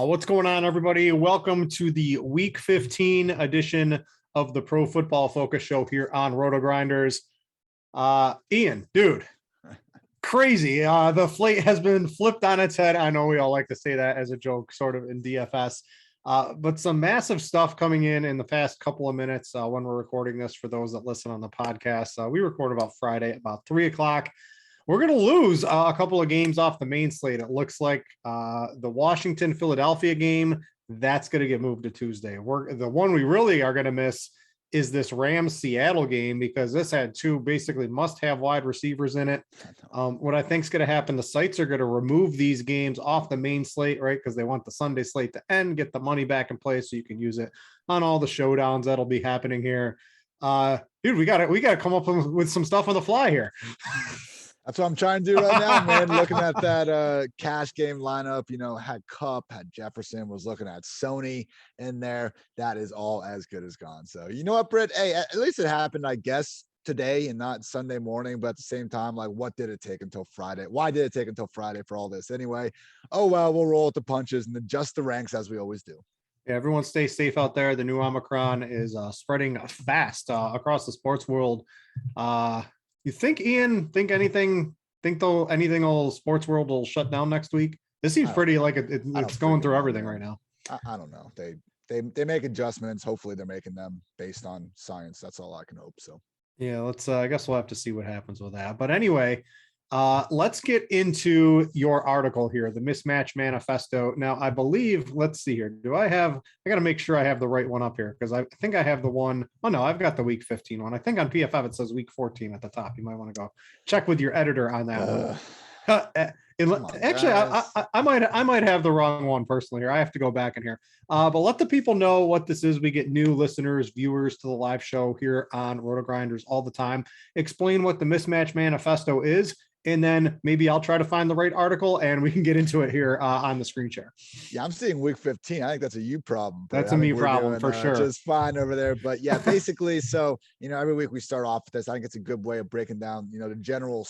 What's going on, everybody? Welcome to the Week 15 edition of the Pro Football Focus Show here on RotoGrinders. Ian, dude, crazy. The slate has been flipped on its head. I know we all like to say that as a joke, sort of in DFS, but some massive stuff coming in the past couple of minutes when we're recording this. For those that listen on the podcast, we record about Friday about 3 o'clock. We're going to lose a couple of games off the main slate. It looks like the Washington-Philadelphia game, that's going to get moved to Tuesday. The one we really are going to miss is this Rams-Seattle game, because this had two basically must-have wide receivers in it. What I think is going to happen, the sites are going to remove these games off the main slate, right? Because they want the Sunday slate to end, get the money back in place so you can use it on all the showdowns that'll be happening here. Dude, we got to come up with some stuff on the fly here. That's what I'm trying to do right now, man. Looking at that cash game lineup, had Cup, had Jefferson, was looking at Sony in there. That is all as good as gone. So you know what, Britt? Hey, at least it happened, I guess, today and not Sunday morning. But at the same time, like, what did it take until Friday? Why did it take until Friday for all this anyway? Oh, well, we'll roll with the punches and adjust the ranks as we always do. Yeah, everyone stay safe out there. The new Omicron is spreading fast across the sports world. You think, Ian, anything will sports world will shut down next week? This seems pretty like it's going through everything right now. I don't know. They make adjustments. Hopefully they're making them based on science. That's all I can hope. So yeah, let's I guess we'll have to see what happens with that. But anyway, let's get into your article here, the Mismatch Manifesto. Now, I believe, let's see here. I got to make sure I have the right one up here, because I think I have the one. Oh, no, I've got the week 15 one. I think on PFF it says week 14 at the top. You might want to go check with your editor on that one. Actually, I might have the wrong one personally here. I have to go back in here. But let the people know what this is. We get new listeners, viewers to the live show here on RotoGrinders all the time. Explain what the Mismatch Manifesto is, and then maybe I'll try to find the right article and we can get into it here on the screen share. Yeah, I'm seeing week 15. I think that's a you problem. That's a me problem for sure. Just fine over there. But yeah, basically, so, every week we start off with this. I think it's a good way of breaking down, the general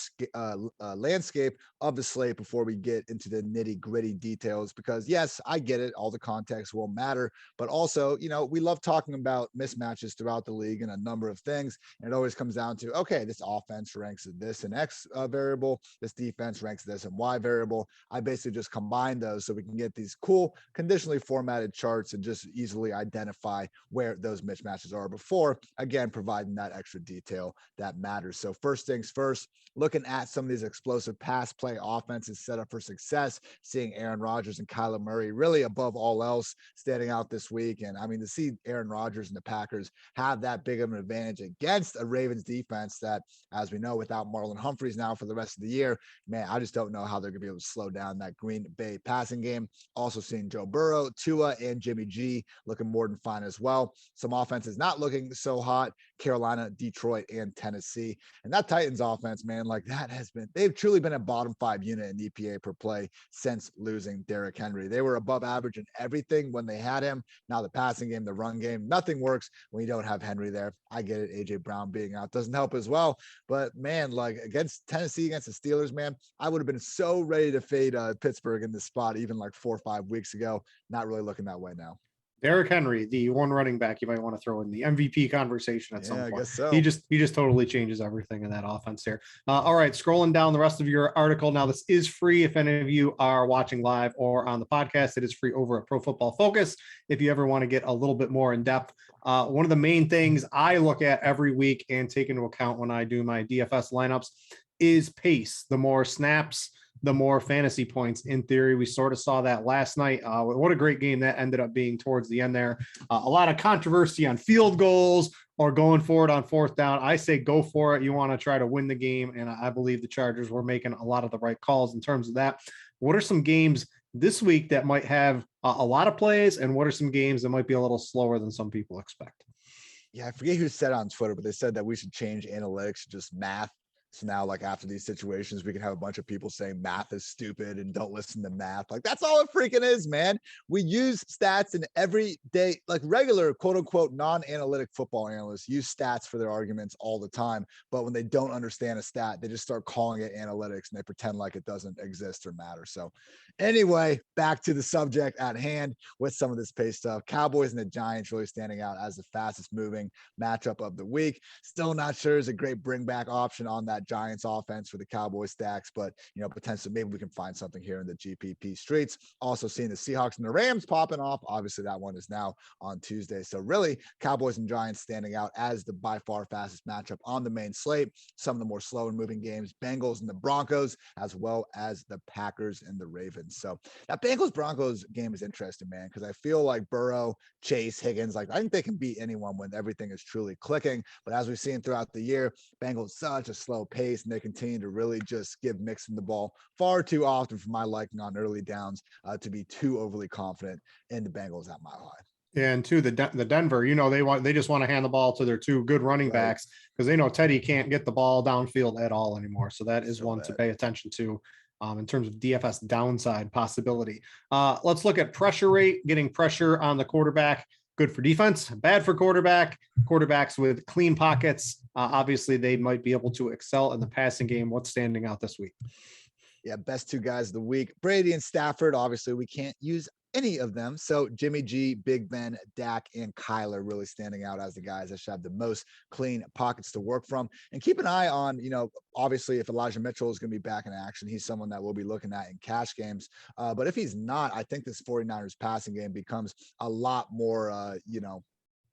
landscape of the slate before we get into the nitty gritty details, because yes, I get it. All the context will matter, but also, we love talking about mismatches throughout the league and a number of things. And it always comes down to, okay, this offense ranks this and X variable. This defense ranks this and Y variable. I basically just combine those so we can get these cool conditionally formatted charts and just easily identify where those mismatches are before, again, providing that extra detail that matters. So first things first, looking at some of these explosive pass play offenses set up for success, seeing Aaron Rodgers and Kyler Murray really above all else standing out this week. And I mean, to see Aaron Rodgers and the Packers have that big of an advantage against a Ravens defense that, as we know, without Marlon Humphreys now for the rest of the year, man, I just don't know how they're going to be able to slow down that Green Bay passing game. Also seeing Joe Burrow, Tua, and Jimmy G looking more than fine as well. Some offenses not looking so hot: Carolina, Detroit, and Tennessee. And that Titans offense, man, like they've truly been a bottom 5 unit in EPA per play since losing Derrick Henry. They were above average in everything when they had him. Now the passing game, the run game, nothing works when you don't have Henry there. I get it. AJ Brown being out doesn't help as well. But man, like against Tennessee, against the Steelers, man, I would have been so ready to fade Pittsburgh in this spot even like 4 or 5 weeks ago. Not really looking that way now. Derrick Henry, the one running back you might want to throw in the MVP conversation at some point. I guess so. He just totally changes everything in that offense here. All right, scrolling down the rest of your article. Now, this is free if any of you are watching live or on the podcast. It is free over at Pro Football Focus if you ever want to get a little bit more in depth. One of the main things I look at every week and take into account when I do my DFS lineups is pace. The more snaps, the more fantasy points. In theory, we sort of saw that last night. What a great game that ended up being towards the end there. A lot of controversy on field goals or going for it on 4th down. I say go for it. You want to try to win the game, and I believe the Chargers were making a lot of the right calls in terms of that. What are some games this week that might have a lot of plays, and what are some games that might be a little slower than some people expect? Yeah, I forget who said on Twitter, but they said that we should change analytics to just math. So now, like, after these situations, we can have a bunch of people saying math is stupid and don't listen to math. Like, that's all it freaking is, man. We use stats in everyday, like regular quote unquote non-analytic football analysts use stats for their arguments all the time. But when they don't understand a stat, they just start calling it analytics and they pretend like it doesn't exist or matter. So anyway, back to the subject at hand with some of this pace stuff. Cowboys and the Giants really standing out as the fastest moving matchup of the week. Still not sure is a great bring back option on that Giants offense for the Cowboys stacks, but potentially maybe we can find something here in the GPP streets. Also seeing the Seahawks and the Rams popping off. Obviously that one is now on Tuesday. So really Cowboys and Giants standing out as the by far fastest matchup on the main slate. Some of the more slow and moving games, Bengals and the Broncos, as well as the Packers and the Ravens. So that Bengals Broncos game is interesting, man, because I feel like Burrow, Chase, Higgins, like I think they can beat anyone when everything is truly clicking. But as we've seen throughout the year, Bengals such a slow pace, and they continue to really just give Mixon the ball far too often for my liking on early downs to be too overly confident in the Bengals at Mile High. And to the Denver, they just want to hand the ball to their two good running backs because they know Teddy can't get the ball downfield at all anymore. So that is one to pay attention to in terms of DFS downside possibility. Let's look at pressure rate, getting pressure on the quarterback. Good for defense, bad for quarterback. Quarterbacks with clean pockets, obviously they might be able to excel in the passing game. What's standing out this week? Yeah, best two guys of the week, Brady and Stafford. Obviously, we can't use any of them. So Jimmy G, Big Ben, Dak, and Kyler really standing out as the guys that should have the most clean pockets to work from. And keep an eye on, obviously if Elijah Mitchell is going to be back in action, he's someone that we'll be looking at in cash games. But if he's not, I think this 49ers passing game becomes a lot more,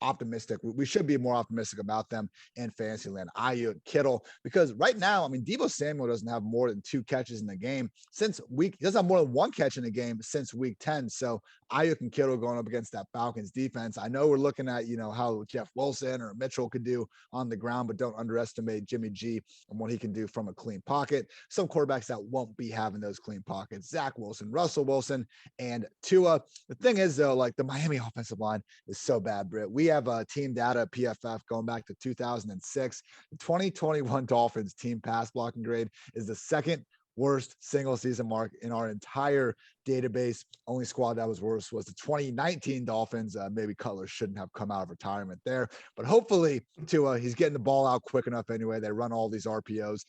optimistic. We should be more optimistic about them in fantasy land. Ayuk, Kittle, because right now, I mean, Deebo Samuel doesn't have more than 2 catches in the game he doesn't have more than 1 catch in the game since week 10. So Ayuk and Kittle going up against that Falcons defense. I know we're looking at, how Jeff Wilson or Mitchell could do on the ground, but don't underestimate Jimmy G and what he can do from a clean pocket. Some quarterbacks that won't be having those clean pockets, Zach Wilson, Russell Wilson, and Tua. The thing is though, like the Miami offensive line is so bad, Britt. We have team data PFF going back to 2006. The 2021 Dolphins team pass blocking grade is the second worst single season mark in our entire database. Only squad that was worse was the 2019 Dolphins. Maybe Cutler shouldn't have come out of retirement there, but hopefully he's getting the ball out quick enough anyway. They run all these RPOs.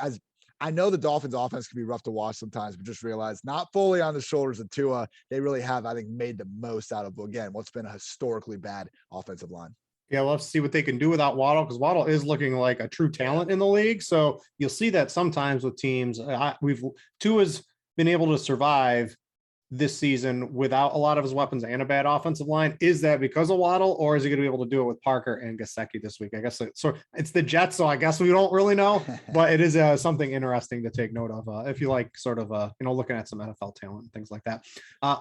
As I know the Dolphins offense can be rough to watch sometimes, but just realize not fully on the shoulders of Tua. They really have, I think, made the most out of, again, what's been a historically bad offensive line. Yeah, we'll have to see what they can do without Waddle, because Waddle is looking like a true talent in the league. So you'll see that sometimes with teams. Tua's been able to survive this season without a lot of his weapons and a bad offensive line. Is that because of Waddle, or is he going to be able to do it with Parker and Gesicki this week? I guess it's the Jets, so I guess we don't really know, but it is something interesting to take note of if you like sort of looking at some NFL talent and things like that.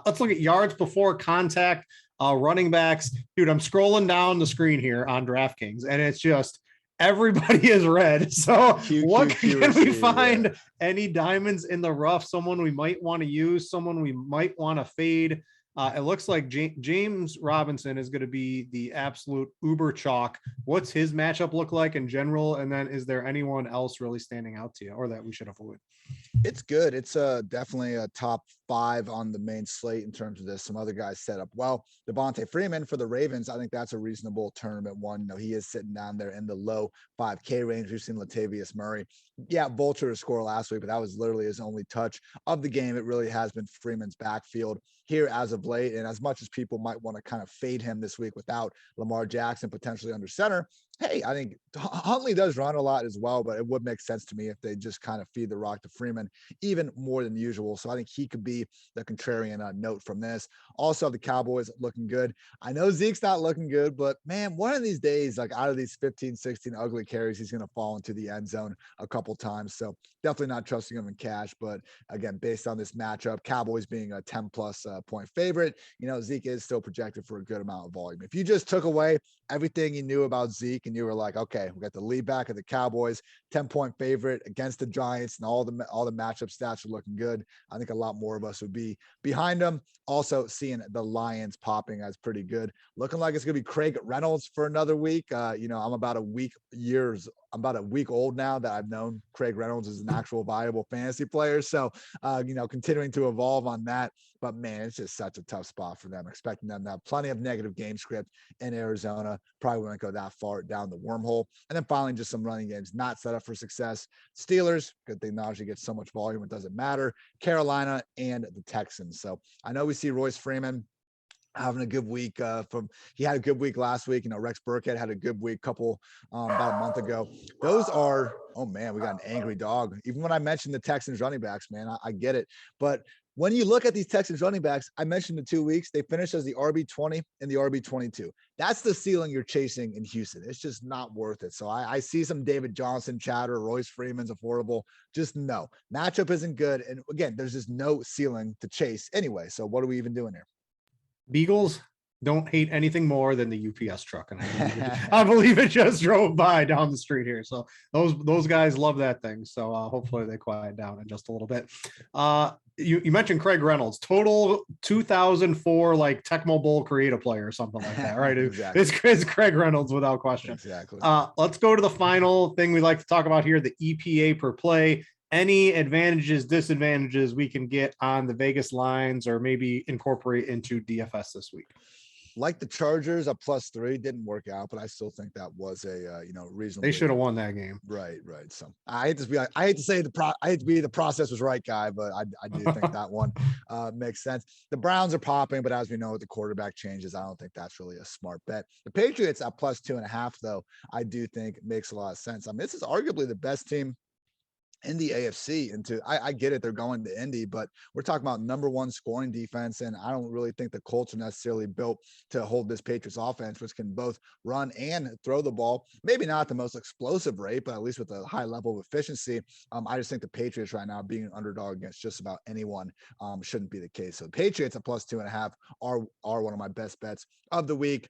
Let's look at yards before contact, running backs. Dude, I'm scrolling down the screen here on DraftKings, and it's just everybody is red. So can we find any diamonds in the rough? Someone we might want to use, someone we might want to fade. It looks like James Robinson is going to be the absolute uber chalk. What's his matchup look like in general? And then is there anyone else really standing out to you or that we should avoid? It's good. It's definitely a top 5 on the main slate in terms of this. Some other guys set up well. Devontae Freeman for the Ravens, I think that's a reasonable tournament one. He is sitting down there in the low 5K range. We've seen Latavius Murray. Yeah, Vulture score last week, but that was literally his only touch of the game. It really has been Freeman's backfield here as of late. And as much as people might want to kind of fade him this week without Lamar Jackson potentially under center, hey, I think Huntley does run a lot as well, but it would make sense to me if they just kind of feed the rock to Freeman even more than usual. So I think he could be the contrarian note from this. Also, the Cowboys looking good. I know Zeke's not looking good, but man, one of these days, like out of these 15, 16 ugly carries, he's going to fall into the end zone a couple times. So definitely not trusting him in cash. But again, based on this matchup, Cowboys being a 10 plus point favorite, Zeke is still projected for a good amount of volume. If you just took away everything you knew about Zeke and you were like, okay, we got the lead back of the Cowboys, 10-point favorite against the Giants, and all the matchup stats are looking good. I think a lot more of us would be behind them. Also seeing the Lions popping as pretty good. Looking like it's going to be Craig Reynolds for another week. I'm about a week old now that I've known Craig Reynolds is an actual viable fantasy player. So, continuing to evolve on that. But man, it's just such a tough spot for them. Expecting them to have plenty of negative game script in Arizona. Probably won't go that far down the wormhole. And then finally, just some running games not set up for success. Steelers, good thing Najee gets so much volume, it doesn't matter. Carolina and the Texans. So I know we see Royce Freeman having a good week. He had a good week last week. Rex Burkhead had a good week about a month ago. Those are, oh man, we got an angry dog. Even when I mentioned the Texans running backs, man, I get it. But when you look at these Texans running backs, I mentioned the 2 weeks, they finished as the RB20 and the RB22. That's the ceiling you're chasing in Houston. It's just not worth it. So I see some David Johnson chatter, Royce Freeman's affordable. Just no. Matchup isn't good. And again, there's just no ceiling to chase anyway. So what are we even doing here? Beagles don't hate anything more than the UPS truck, and I believe it just drove by down the street here. So those guys love that thing. So hopefully they quiet down in just a little bit. You mentioned Craig Reynolds, total 2004 like Tecmo Bowl creative player or something like that, right? Exactly. It's Craig Reynolds without question. Exactly. Let's go to the final thing we like to talk about here: the EPA per play. Any advantages, disadvantages we can get on the Vegas lines or maybe incorporate into DFS this week? Like the Chargers, a +3 didn't work out, but I still think that was a reasonable. They should have won that game. Right. So I hate to say the process was right, guy, but I do think that one makes sense. The Browns are popping, but as we know, with the quarterback changes, I don't think that's really a smart bet. The Patriots at +2.5, though, I do think makes a lot of sense. I mean, this is arguably the best team in the AFC. I get it, they're going to Indy, but we're talking about number one scoring defense, and I don't really think the Colts are necessarily built to hold this Patriots offense, which can both run and throw the ball. Maybe not the most explosive rate, but at least with a high level of efficiency. I just think the Patriots right now, being an underdog against just about anyone, shouldn't be the case. So the Patriots at +2.5 are one of my best bets of the week.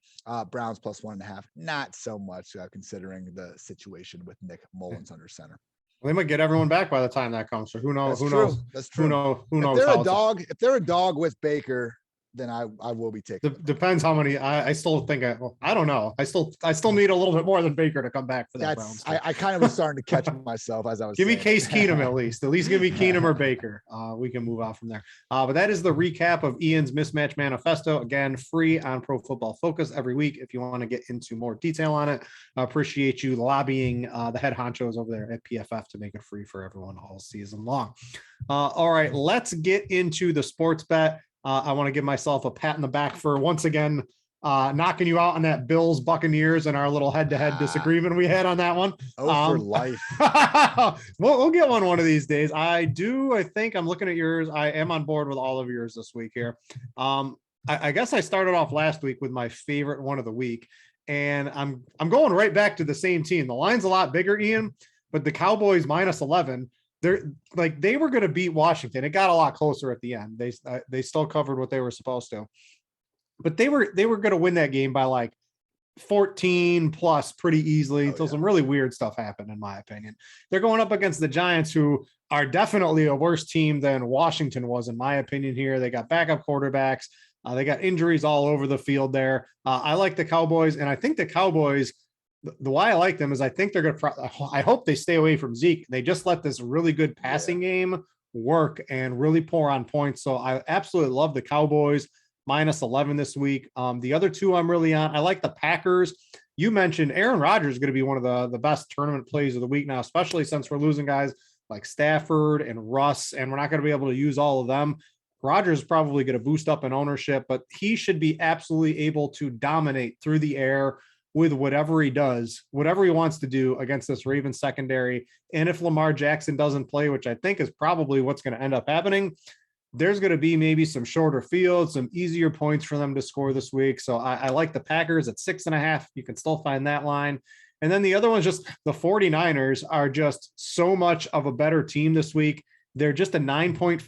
Browns +1.5, not so much considering the situation with Nick Mullins under center. They might get everyone back by the time that comes. So who knows? That's true. Who knows? If they're a dog with Baker, then I will be taking. Depends how many. I still think I don't know. I still need a little bit more than Baker to come back for that. Browns. I kind of was starting to catch myself as I was. Give me Case Keenum at least. At least give me Keenum or Baker. We can move on from there. But that is the recap of Ian's mismatch manifesto. Again, free on Pro Football Focus every week. If you want to get into more detail on it, I appreciate you lobbying the head honchos over there at PFF to make it free for everyone all season long. All right, let's get into the sports bet. I want to give myself a pat in the back for once again knocking you out on that Bills Buccaneers and our little head-to-head disagreement we had on that one. For life. We'll get one of these days. I think I'm looking at yours. I am on board with all of yours this week here. I guess I started off last week with my favorite one of the week, and I'm going right back to the same team. The line's a lot bigger, Ian, but the Cowboys -11. They were going to beat Washington. It got a lot closer at the end. They still covered what they were supposed to, but they were going to win that game by like 14 plus pretty easily until some really weird stuff happened, in my opinion. They're going up against the Giants, who are definitely a worse team than Washington was, in my opinion here. They got backup quarterbacks. They got injuries all over the field there. I like the Cowboys, and I think the Cowboys, the why I like them is I think they're going to, I hope they stay away from Zeke. They just let this really good passing game work and really pour on points. So I absolutely love the Cowboys -11 this week. The other two I'm really on. I like the Packers. You mentioned Aaron Rodgers is going to be one of the best tournament plays of the week now, especially since we're losing guys like Stafford and Russ, and we're not going to be able to use all of them. Rodgers is probably going to boost up in ownership, but he should be absolutely able to dominate through the air with whatever he does, whatever he wants to do against this Ravens secondary. And if Lamar Jackson doesn't play, which I think is probably what's going to end up happening, there's going to be maybe some shorter fields, some easier points for them to score this week. So I like the Packers at 6.5. You can still find that line. And then the other one's just the 49ers are just so much of a better team this week. They're just a 9-point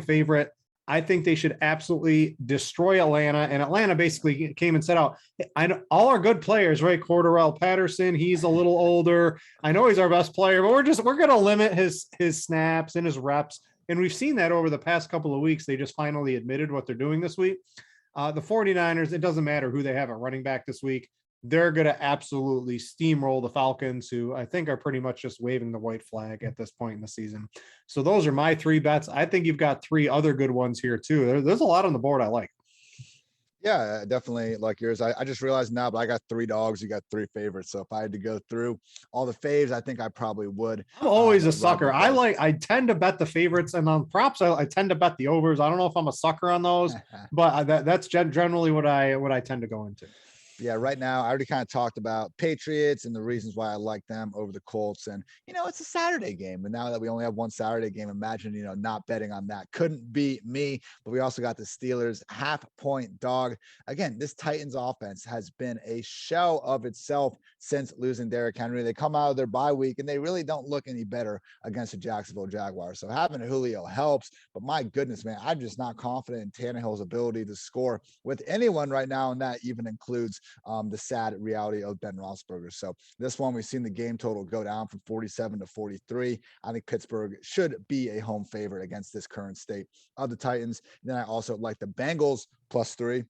favorite. I think they should absolutely destroy Atlanta. And Atlanta basically came and said out, I know all our good players, right? Cordarrelle Patterson, he's a little older. I know he's our best player, but we're going to limit his snaps and his reps. And we've seen that over the past couple of weeks. They just finally admitted what they're doing this week. The 49ers, it doesn't matter who they have at running back this week. They're going to absolutely steamroll the Falcons, who I think are pretty much just waving the white flag at this point in the season. So those are my 3 bets. I think you've got 3 other good ones here too. There's a lot on the board I like. Yeah, definitely like yours. I just realized now, but I got 3 dogs. You got 3 favorites. So if I had to go through all the faves, I think I probably would. I'm always a sucker. I tend to bet the favorites, and on props, I tend to bet the overs. I don't know if I'm a sucker on those, but that's generally what I tend to go into. Yeah, right now, I already kind of talked about Patriots and the reasons why I like them over the Colts. And, it's a Saturday game. And now that we only have one Saturday game, imagine, not betting on that. Couldn't be me. But we also got the Steelers half-point dog. Again, this Titans offense has been a shell of itself since losing Derrick Henry. They come out of their bye week, and they really don't look any better against the Jacksonville Jaguars. So having Julio helps. But my goodness, man, I'm just not confident in Tannehill's ability to score with anyone right now. And that even includes the sad reality of Ben Roethlisberger. So this one, we've seen the game total go down from 47 to 43. I think Pittsburgh should be a home favorite against this current state of the Titans. And then I also like the Bengals +3.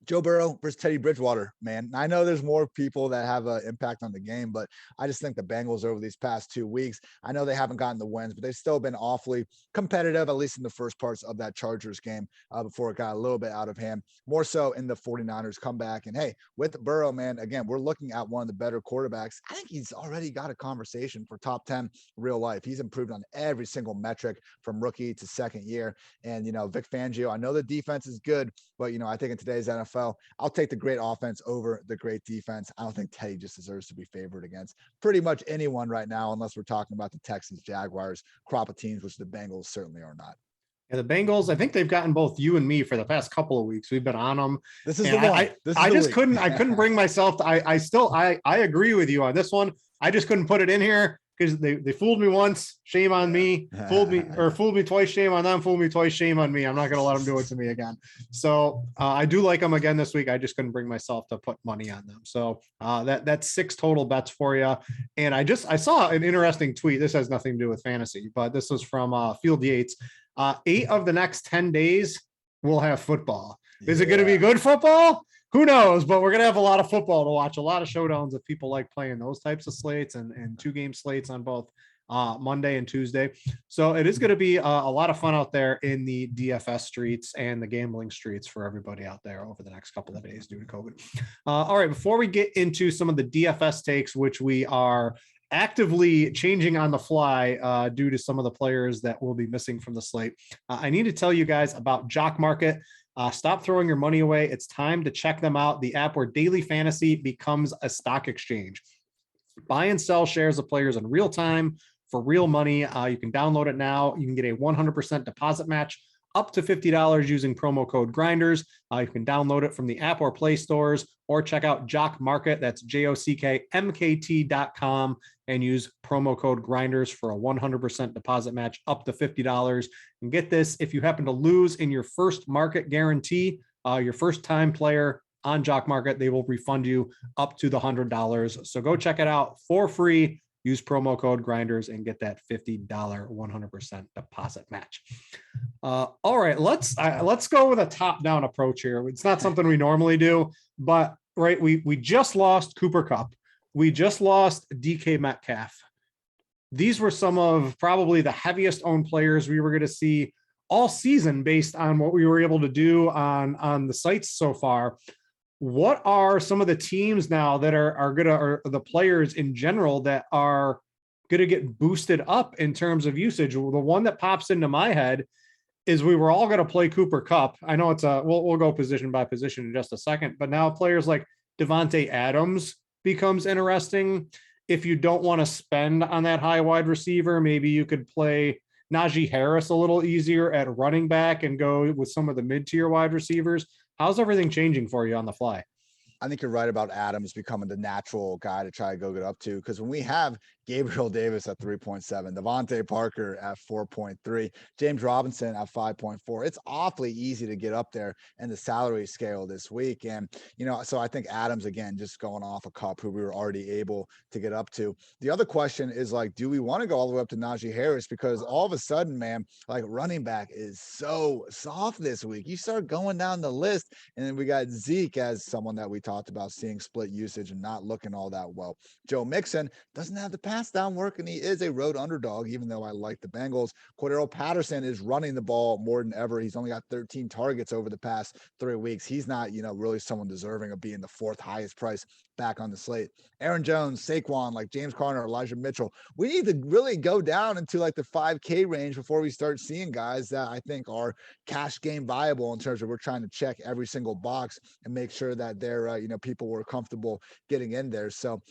Joe Burrow versus Teddy Bridgewater, man. I know there's more people that have an impact on the game, but I just think the Bengals over these past 2 weeks, I know they haven't gotten the wins, but they've still been awfully competitive, at least in the first parts of that Chargers game before it got a little bit out of hand, more so in the 49ers comeback. And hey, with Burrow, man, again, we're looking at one of the better quarterbacks. I think he's already got a conversation for top 10 real life. He's improved on every single metric from rookie to second year. And, Vic Fangio, I know the defense is good, but, I think in today's NFL, I'll take the great offense over the great defense. I don't think Teddy just deserves to be favored against pretty much anyone right now, unless we're talking about the Texans, Jaguars, crop of teams, which the Bengals certainly are not. Yeah, the Bengals, I think they've gotten both you and me for the past couple of weeks. We've been on them. This is the one. I couldn't bring myself to, I agree with you on this one. I just couldn't put it in here because they fooled me once. Shame on me. Fooled me twice. Shame on them. Fooled me twice. Shame on me. I'm not going to let them do it to me again. So I do like them again this week. I just couldn't bring myself to put money on them. So that's 6 total bets for you. And I saw an interesting tweet. This has nothing to do with fantasy, but this was from Field Yates. 8 of the next 10 days we'll have football. Is it going to be good football? Who knows? But we're going to have a lot of football to watch, a lot of showdowns if people like playing those types of slates and 2-game slates on both Monday and Tuesday. So it is going to be a lot of fun out there in the DFS streets and the gambling streets for everybody out there over the next couple of days due to COVID. All right, before we get into some of the DFS takes, which we are actively changing on the fly due to some of the players that will be missing from the slate, I need to tell you guys about Jock Market. Stop throwing your money away. It's time to check them out. The app where daily fantasy becomes a stock exchange. Buy and sell shares of players in real time for real money. You can download it now. You can get a 100% deposit match up to $50 using promo code Grinders. You can download it from the app or Play stores, or check out Jock Market. That's JOCKMKT.com and use promo code Grinders for a 100% deposit match up to $50. And get this, if you happen to lose in your first market guarantee, your first time player on Jock Market, they will refund you up to the $100. So go check it out for free. Use promo code Grinders and get that $50 100% deposit match. All right, let's go with a top-down approach here. It's not something we normally do, but right, we just lost Cooper Kupp. We just lost DK Metcalf. These were some of probably the heaviest owned players we were going to see all season based on what we were able to do on the sites so far. What are some of the teams now that are gonna, or the players in general that are gonna get boosted up in terms of usage? The one that pops into my head is we were all gonna play Cooper Kupp. I know it's we'll go position by position in just a second, but now players like Devontae Adams becomes interesting. If you don't want to spend on that high wide receiver, maybe you could play Najee Harris a little easier at running back and go with some of the mid-tier wide receivers. How's everything changing for you on the fly? I think you're right about Adams becoming the natural guy to try to go get up to, because when we have Gabriel Davis at 3.7, Devontae Parker at 4.3, James Robinson at 5.4. It's awfully easy to get up there in the salary scale this week. And, so I think Adams, again, just going off a Cup who we were already able to get up to. The other question is like, do we want to go all the way up to Najee Harris? Because all of a sudden, man, like running back is so soft this week. You start going down the list, and then we got Zeke as someone that we talked about seeing split usage and not looking all that well. Joe Mixon doesn't have the pass down work, and he is a road underdog, even though I like the Bengals. Cordero Patterson is running the ball more than ever. He's only got 13 targets over the past 3 weeks. He's not, really someone deserving of being the 4th highest price back on the slate. Aaron Jones, Saquon, like James Conner, Elijah Mitchell. We need to really go down into like the 5K range before we start seeing guys that I think are cash game viable in terms of we're trying to check every single box and make sure that they're, people were comfortable getting in there. So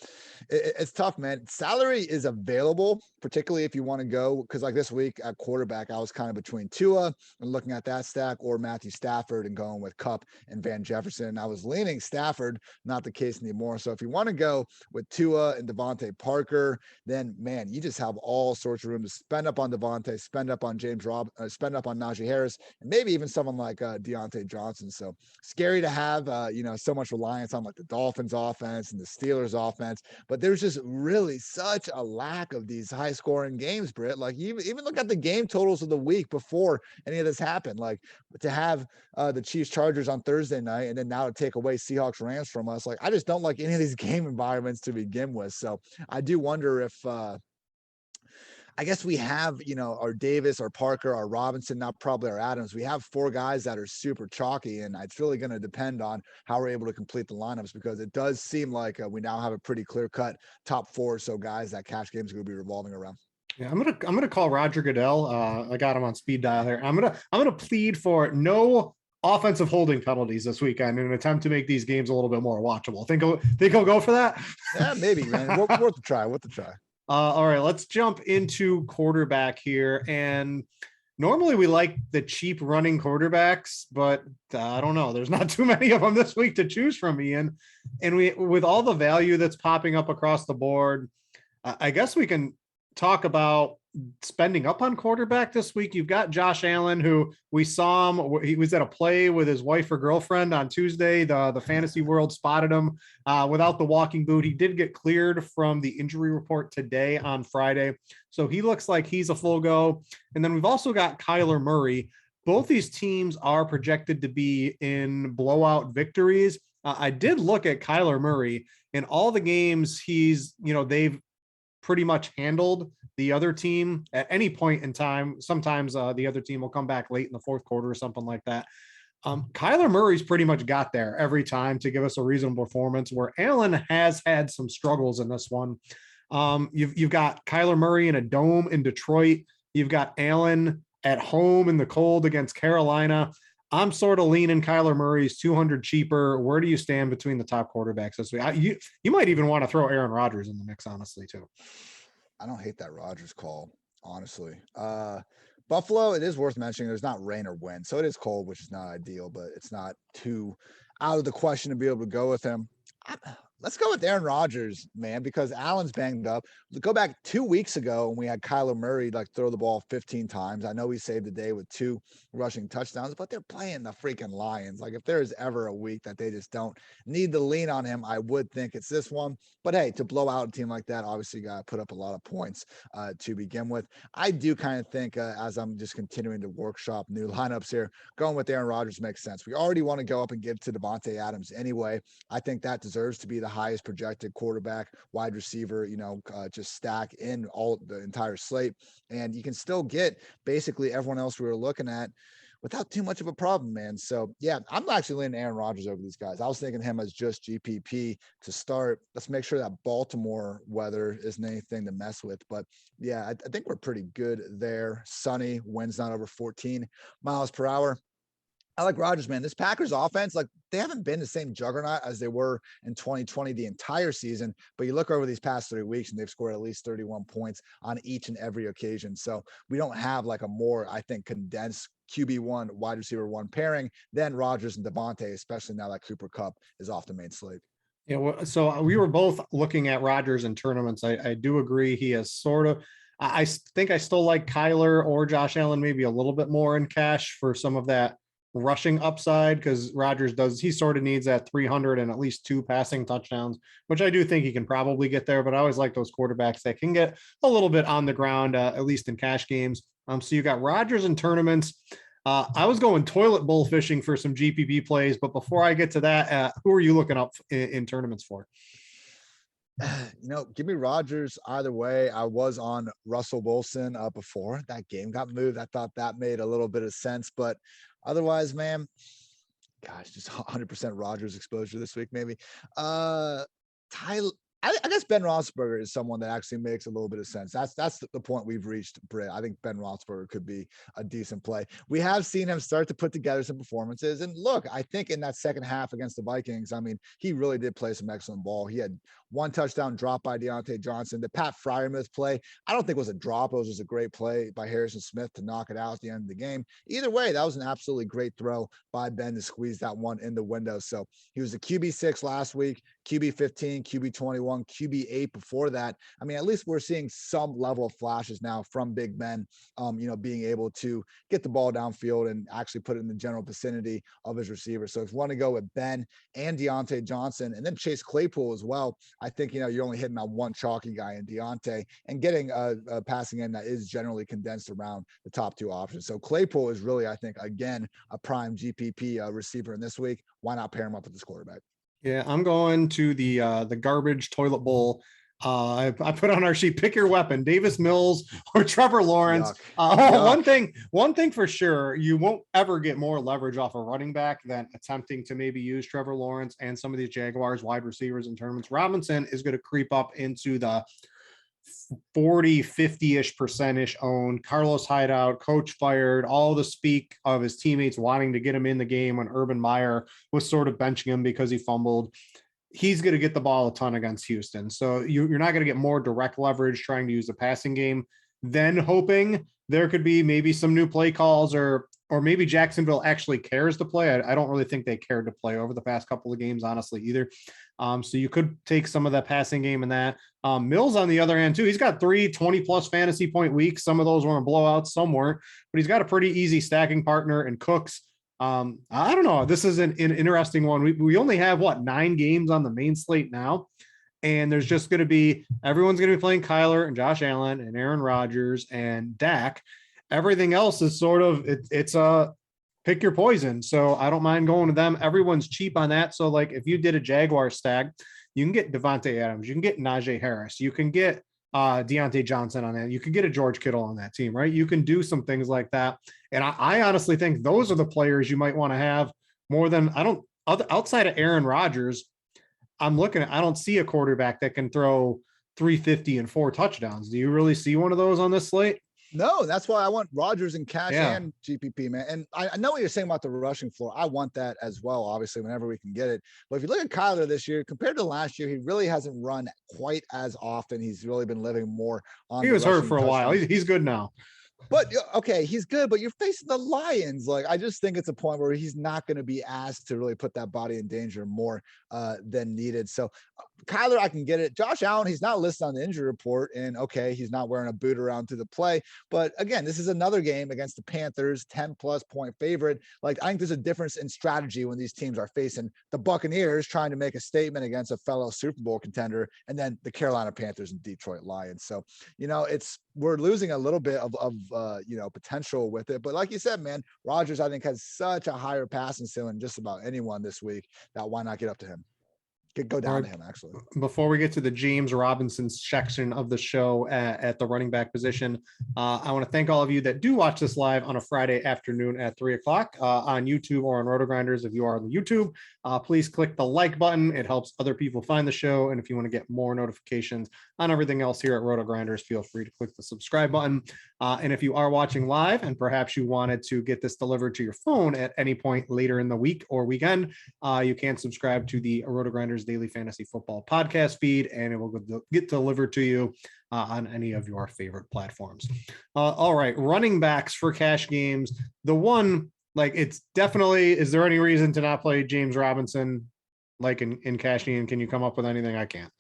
it's tough, man. Salary is available, particularly if you want to go, because like this week at quarterback, I was kind of between Tua and looking at that stack, or Matthew Stafford and going with Kupp and Van Jefferson. I was leaning Stafford, not the case anymore. So if you want to go with Tua and Devontae Parker, then man, you just have all sorts of room to spend up on Devontae, spend up on spend up on Najee Harris, and maybe even someone like Deontay Johnson. So scary to have, so much reliance on like the Dolphins offense and the Steelers offense, but there's just really such a lack of these high scoring games, Britt. Like you even look at the game totals of the week before any of this happened, like to have the Chiefs Chargers on Thursday night and then now to take away Seahawks Rams from us. Like I just don't like any of these game environments to begin with. So I do wonder if, I guess we have, our Davis, our Parker, our Robinson, not probably our Adams. We have 4 guys that are super chalky, and it's really going to depend on how we're able to complete the lineups, because it does seem like we now have a pretty clear cut top 4 or so guys that cash games are going to be revolving around. Yeah, I'm gonna call Roger Goodell. I got him on speed dial here. I'm gonna plead for no offensive holding penalties this weekend in an attempt to make these games a little bit more watchable. Think he'll go for that? Yeah, maybe, man. Worth a try. All right, let's jump into quarterback here. And normally we like the cheap running quarterbacks, but I don't know. There's not too many of them this week to choose from, Ian. And with all the value that's popping up across the board, I guess we can talk about spending up on quarterback this week. You've got Josh Allen, who we saw him. He was at a play with his wife or girlfriend on Tuesday. The fantasy world spotted him without the walking boot. He did get cleared from the injury report today on Friday. So he looks like he's a full go. And then we've also got Kyler Murray. Both these teams are projected to be in blowout victories. I did look at Kyler Murray in all the games they've pretty much handled the other team at any point in time. Sometimes the other team will come back late in the 4th quarter or something like that. Kyler Murray's pretty much got there every time to give us a reasonable performance, where Allen has had some struggles in this one. You've got Kyler Murray in a dome in Detroit. You've got Allen at home in the cold against Carolina. I'm sort of leaning Kyler Murray's 200 cheaper. Where do you stand between the top quarterbacks this week? You might even want to throw Aaron Rodgers in the mix, honestly, too. I don't hate that Rodgers call, honestly. Buffalo, it is worth mentioning there's not rain or wind, so it is cold, which is not ideal, but it's not too out of the question to be able to go with him. Let's go with Aaron Rodgers, man, because Allen's banged up. Go back 2 weeks ago when we had Kyler Murray like throw the ball 15 times. I know he saved the day with 2 rushing touchdowns, but they're playing the freaking Lions. Like if there is ever a week that they just don't need to lean on him, I would think it's this one. But hey, to blow out a team like that, obviously you got to put up a lot of points to begin with. I do kind of think as I'm just continuing to workshop new lineups here, going with Aaron Rodgers makes sense. We already want to go up and give to Devontae Adams anyway. I think that deserves to be the highest projected quarterback, wide receiver, just stack in all the entire slate. And you can still get basically everyone else we were looking at without too much of a problem, man. So yeah, I'm actually leaning Aaron Rodgers over these guys. I was thinking him as just GPP to start. Let's make sure that Baltimore weather isn't anything to mess with. But yeah, I think we're pretty good there. Sunny, winds not over 14 miles per hour. I like Rodgers, man. This Packers offense, like they haven't been the same juggernaut as they were in 2020 the entire season. But you look over these past 3 weeks and they've scored at least 31 points on each and every occasion. So we don't have like a more, I think, condensed QB1 wide receiver 1 pairing than Rodgers and Devontae, especially now that Cooper Kupp is off the main slate. Yeah, well, so we were both looking at Rodgers in tournaments. I do agree he has sort of. Think I still like Kyler or Josh Allen maybe a little bit more in cash for some of that rushing upside because Rodgers does he sort of needs that 300 and at least 2 passing touchdowns, which I do think he can probably get there. But I always like those quarterbacks that can get a little bit on the ground, at least in cash games. So you got Rodgers in tournaments. I was going toilet bowl fishing for some GPP plays, but before I get to that, who are you looking up in tournaments for? Give me Rodgers either way. I was on Russell Wilson before that game got moved. I thought that made a little bit of sense, but otherwise, man, gosh, just 100% Rodgers exposure this week, maybe. Tyler, I guess Ben Roethlisberger is someone that actually makes a little bit of sense. That's the point we've reached, Britt. I think Ben Roethlisberger could be a decent play. We have seen him start to put together some performances. And look, I think in that second half against the Vikings, I mean, he really did play some excellent ball. He had 1 touchdown drop by Deontay Johnson. The Pat Freiermuth play, I don't think it was a drop. It was just a great play by Harrison Smith to knock it out at the end of the game. Either way, that was an absolutely great throw by Ben to squeeze that one in the window. So he was a QB6 last week, QB15, QB21, QB8 before that. I mean, at least we're seeing some level of flashes now from Big Ben, being able to get the ball downfield and actually put it in the general vicinity of his receiver. So if you want to go with Ben and Deontay Johnson and then Chase Claypool as well, I think, you're only hitting on one chalky guy in Deontay and getting a passing end that is generally condensed around the top 2 options. So Claypool is really, I think, again, a prime GPP receiver in this week. Why not pair him up with this quarterback? Yeah, I'm going to the garbage toilet bowl. I put on our sheet, pick your weapon, Davis Mills or Trevor Lawrence. Yuck. One thing for sure, you won't ever get more leverage off a running back than attempting to maybe use Trevor Lawrence and some of these Jaguars wide receivers in tournaments. Robinson is going to creep up into the 40, 50-ish percent-ish owned. Carlos Hideout, coach fired, all the speak of his teammates wanting to get him in the game when Urban Meyer was sort of benching him because he fumbled. He's going to get the ball a ton against Houston. So you're not going to get more direct leverage trying to use the passing game than hoping there could be maybe some new play calls or maybe Jacksonville actually cares to play. I don't really think they cared to play over the past couple of games, honestly, either. So you could take some of that passing game in that. Mills, on the other hand, too, he's got 3 20-plus fantasy point weeks. Some of those were in blowouts, some weren't, but he's got a pretty easy stacking partner in Cooks. I don't know. This is an interesting one. We only have 9 games on the main slate now. And there's just going to be, everyone's going to be playing Kyler and Josh Allen and Aaron Rodgers and Dak. Everything else is sort of, it's a pick your poison. So I don't mind going to them. Everyone's cheap on that. So like if you did a Jaguar stack, you can get Devontae Adams, you can get Najee Harris, you can get Deontay Johnson on that. You can get a George Kittle on that team, right? You can do some things like that. And I honestly think those are the players you might want to have more than outside of Aaron Rodgers. I don't see a quarterback that can throw 350 and 4 touchdowns. Do you really see one of those on this slate? No, that's why I want Rodgers in cash and GPP, man. And I know what you're saying about the rushing floor. I want that as well, obviously, whenever we can get it. But if you look at Kyler this year, compared to last year, he really hasn't run quite as often. He's really been living more on. He was hurt for a while. He's good now. But okay, he's good, but you're facing the Lions. Like, I just think it's a point where he's not going to be asked to really put that body in danger more than needed. So Kyler, I can get it. Josh Allen, he's not listed on the injury report, and okay, he's not wearing a boot around to the play. But again, this is another game against the Panthers, 10+ point favorite. Like, I think there's a difference in strategy when these teams are facing the Buccaneers trying to make a statement against a fellow Super Bowl contender, and then the Carolina Panthers and Detroit Lions. So, we're losing a little bit of potential with it. But like you said, man, Rodgers, I think, has such a higher passing ceiling than just about anyone this week that why not get up to him? Go down to him, actually. Before we get to the James Robinson section of the show at the running back position, I want to thank all of you that do watch this live on a Friday afternoon at 3:00 on YouTube or on RotoGrinders. If you are on the YouTube, please click the like button. It helps other people find the show. And if you want to get more notifications on everything else here at RotoGrinders, feel free to click the subscribe button. And if you are watching live and perhaps you wanted to get this delivered to your phone at any point later in the week or weekend, you can subscribe to the RotoGrinders Daily Fantasy Football podcast feed, and it will get delivered to you on any of your favorite platforms. All right, running backs for cash games. The one, it's definitely, is there any reason to not play James Robinson? like in cashing in? Can you come up with anything? I can't.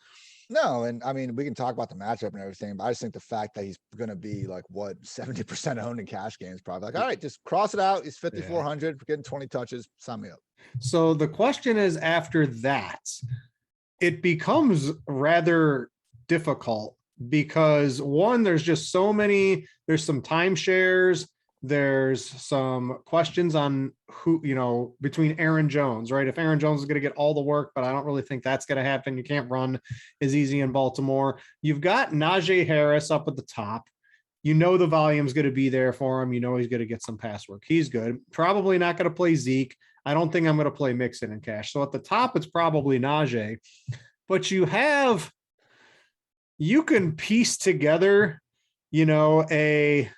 No, and I mean, we can talk about the matchup and everything, but I just think the fact that he's going to be like what 70% owned in cash games, probably like, all right, just cross it out. He's 5,400 for getting 20 touches. Sign me up. So the question is, after that, it becomes rather difficult because one, there's just so many, there's some timeshares, there's some questions on who, between Aaron Jones, right? If Aaron Jones is going to get all the work, but I don't really think that's going to happen. You can't run as easy in Baltimore. You've got Najee Harris up at the top. The volume is going to be there for him. He's going to get some pass work. He's good. Probably not going to play Zeke. I don't think I'm going to play Mixon in cash. So at the top, it's probably Najee. But you can piece together, a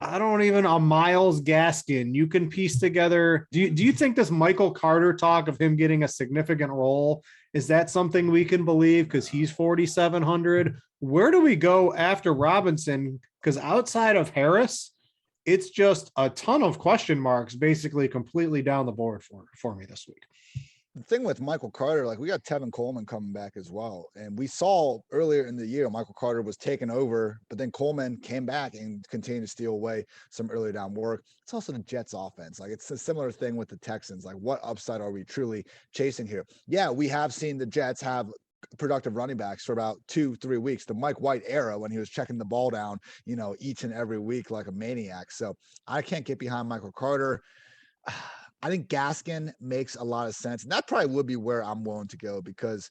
Myles Gaskin. You can piece together. Do you think this Michael Carter talk of him getting a significant role, is that something we can believe because he's 4,700? Where do we go after Robinson? Because outside of Harris, it's just a ton of question marks, basically completely down the board for me this week. The thing with Michael Carter, like we got Tevin Coleman coming back as well. And we saw earlier in the year, Michael Carter was taken over, but then Coleman came back and continued to steal away some early down work. It's also the Jets offense. Like it's a similar thing with the Texans. Like what upside are we truly chasing here? Yeah, we have seen the Jets have productive running backs for about 2-3 weeks, the Mike White era when he was checking the ball down, each and every week like a maniac. So I can't get behind Michael Carter. I think Gaskin makes a lot of sense. And that probably would be where I'm willing to go because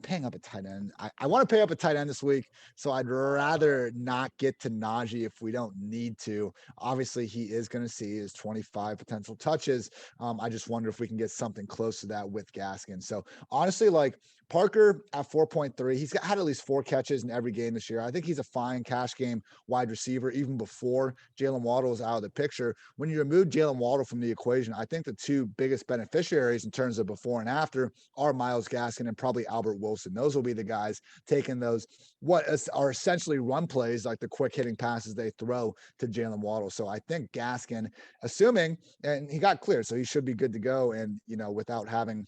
paying up a tight end. I want to pay up a tight end this week. So I'd rather not get to Najee if we don't need to. Obviously, he is going to see his 25 potential touches. I just wonder if we can get something close to that with Gaskin. So honestly, like Parker at 4.3, he's had at least 4 catches in every game this year. I think he's a fine cash game wide receiver, even before Jalen Waddle is out of the picture. When you remove Jalen Waddle from the equation, I think the two biggest beneficiaries in terms of before and after are Myles Gaskin and probably Albert Wilson. Those will be the guys taking those, what are essentially run plays, like the quick hitting passes they throw to Jalen Waddle. So I think Gaskin, assuming, and he got cleared, so he should be good to go. And, without having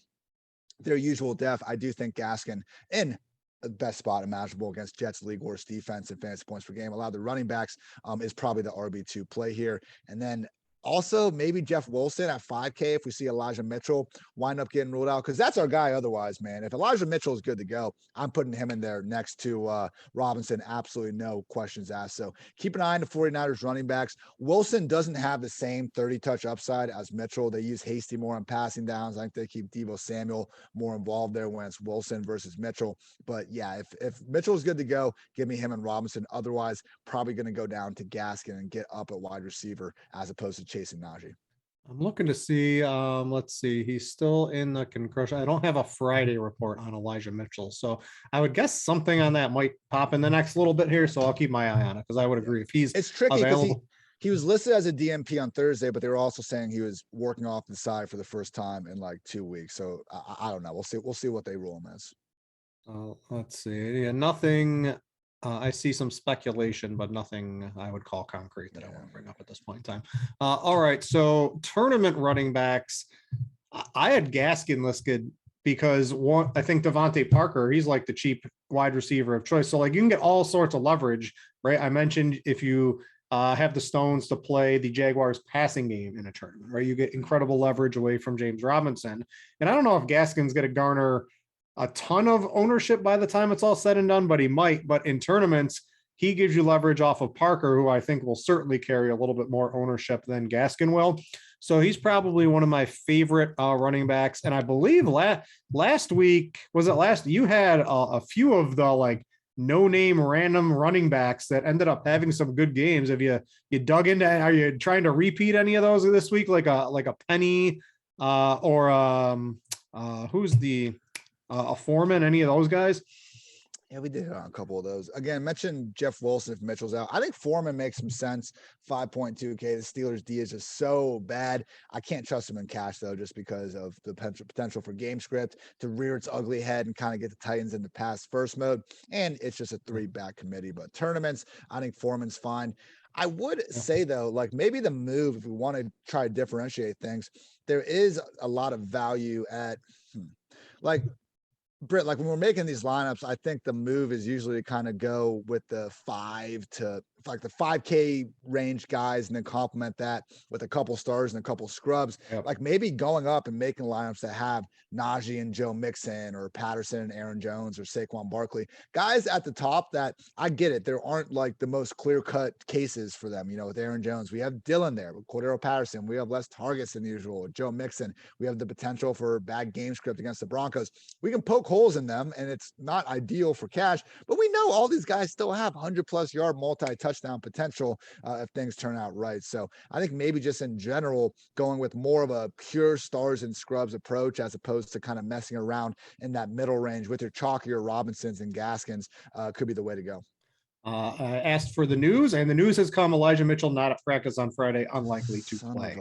their usual depth, I do think Gaskin in the best spot imaginable against Jets league worst defense and fantasy points per game. A lot of the running backs is probably the RB2 play here. And then also maybe Jeff Wilson at 5K if we see Elijah Mitchell wind up getting ruled out, because that's our guy otherwise, man. If Elijah Mitchell is good to go, I'm putting him in there next to Robinson. Absolutely no questions asked. So keep an eye on the 49ers running backs. Wilson doesn't have the same 30-touch upside as Mitchell. They use Hasty more on passing downs. I think they keep Deebo Samuel more involved there when it's Wilson versus Mitchell. But yeah, if Mitchell is good to go, give me him and Robinson. Otherwise, probably going to go down to Gaskin and get up at wide receiver as opposed to chasing Najee. I'm looking to see, let's see, he's still in the concussion. I don't have a Friday report on Elijah Mitchell, so I would guess something on that might pop in the next little bit here, so I'll keep my eye on it because I would agree if he's it's tricky available. He was listed as a DMP on Thursday, but they were also saying he was working off the side for the first time in like 2 weeks. So I don't know. We'll see what they rule him as. Let's see. Yeah, nothing. I see some speculation, but nothing I would call concrete that I want to bring up at this point in time. All right. So tournament running backs, I had Gaskin listed because I think Devontae Parker, he's like the cheap wide receiver of choice. So like you can get all sorts of leverage, right? I mentioned if you have the stones to play the Jaguars passing game in a tournament, right? You get incredible leverage away from James Robinson. And I don't know if Gaskin's going to garner a ton of ownership by the time it's all said and done, but he might. But in tournaments, he gives you leverage off of Parker, who I think will certainly carry a little bit more ownership than Gaskin will. So he's probably one of my favorite running backs. And I believe last week, you had a few of the like no-name random running backs that ended up having some good games. Have you dug into, are you trying to repeat any of those this week? Like a Penny or who's the a Foreman, any of those guys? Yeah, we did a couple of those. Again, mentioned Jeff Wilson if Mitchell's out. I think Foreman makes some sense. 5.2K. The Steelers D is just so bad. I can't trust him in cash, though, just because of the potential for game script to rear its ugly head and kind of get the Titans into pass first mode. And it's just a 3-back committee. But tournaments, I think Foreman's fine. I would Yeah. say though, like maybe the move, if we want to try to differentiate things, there is a lot of value at like Britt, like when we're making these lineups, I think the move is usually to kind of go with the 5K range guys and then complement that with a couple stars and a couple scrubs. Yep. Like maybe going up and making lineups that have Najee and Joe Mixon or Patterson and Aaron Jones or Saquon Barkley, guys at the top that I get it. There aren't like the most clear cut cases for them. You know, with Aaron Jones, we have Dylan there, with Cordero Patterson, we have less targets than usual. With Joe Mixon, we have the potential for bad game script against the Broncos. We can poke holes in them and it's not ideal for cash, but we know all these guys still have 100+ yard multi-touchdown potential if things turn out right. So I think maybe just in general, going with more of a pure stars and scrubs approach as opposed to kind of messing around in that middle range with your chalkier Robinsons and Gaskins could be the way to go. I asked for the news, and the news has come. Elijah Mitchell not at practice on Friday, unlikely to play.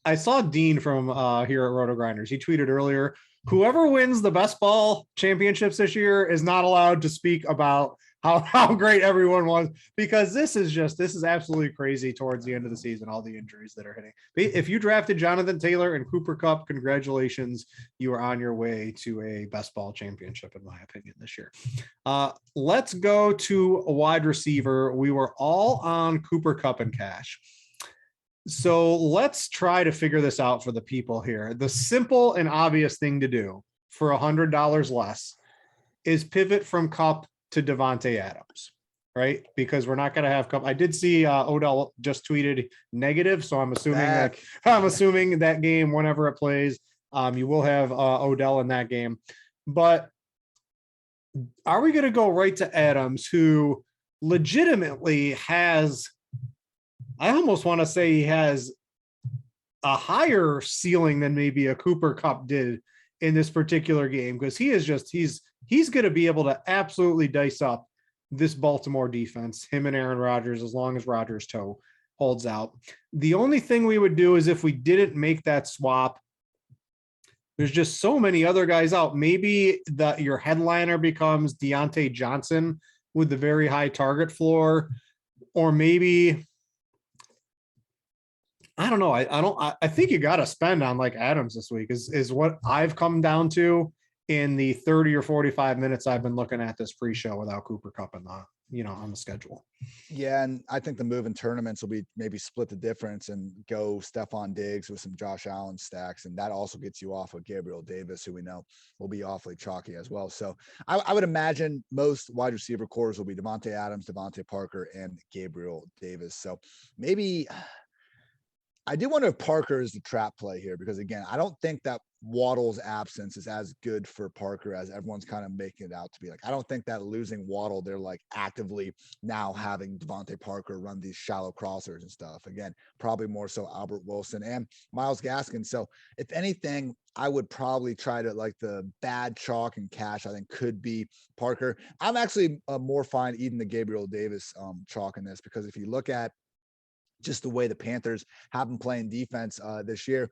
I saw Dean from here at RotoGrinders. He tweeted earlier, whoever wins the best ball championships this year is not allowed to speak about how great everyone was, because this is absolutely crazy towards the end of the season, all the injuries that are hitting. If you drafted Jonathan Taylor and Cooper Kupp, congratulations. You are on your way to a best ball championship, in my opinion, this year. Let's go to a wide receiver. We were all on Cooper Kupp and cash. So let's try to figure this out for the people here. The simple and obvious thing to do for $100 less is pivot from Kupp to Devontae Adams, right? Because we're not going to have Kupp. I did see Odell just tweeted negative, so I'm assuming that game, whenever it plays, you will have Odell in that game. But are we going to go right to Adams, who legitimately has, I almost want to say he has a higher ceiling than maybe a Cooper Kupp did in this particular game, because he's going to be able to absolutely dice up this Baltimore defense, him and Aaron Rodgers, as long as Rodgers' toe holds out. The only thing we would do is if we didn't make that swap, there's just so many other guys out. Maybe your headliner becomes Deontay Johnson with the very high target floor, or maybe, I don't know. I think you got to spend on like Adams this week is what I've come down to in the 30 or 45 minutes I've been looking at this pre-show without Cooper Kupp on the schedule. Yeah, and I think the move in tournaments will be maybe split the difference and go Stephon Diggs with some Josh Allen stacks, and that also gets you off of Gabriel Davis, who we know will be awfully chalky as well. So I would imagine most wide receiver cores will be Devontae Adams, Devontae Parker, and Gabriel Davis. So maybe I do wonder if Parker is the trap play here, because again, I don't think that Waddle's absence is as good for Parker as everyone's kind of making it out to be. Like, I don't think that losing Waddle, they're like actively now having Devontae Parker run these shallow crossers and stuff. Again, probably more so Albert Wilson and Myles Gaskin. So if anything, I would probably try to like the bad chalk and cash, I think could be Parker. I'm actually more fine eating the Gabriel Davis chalk in this, because if you look at just the way the Panthers have been playing defense this year,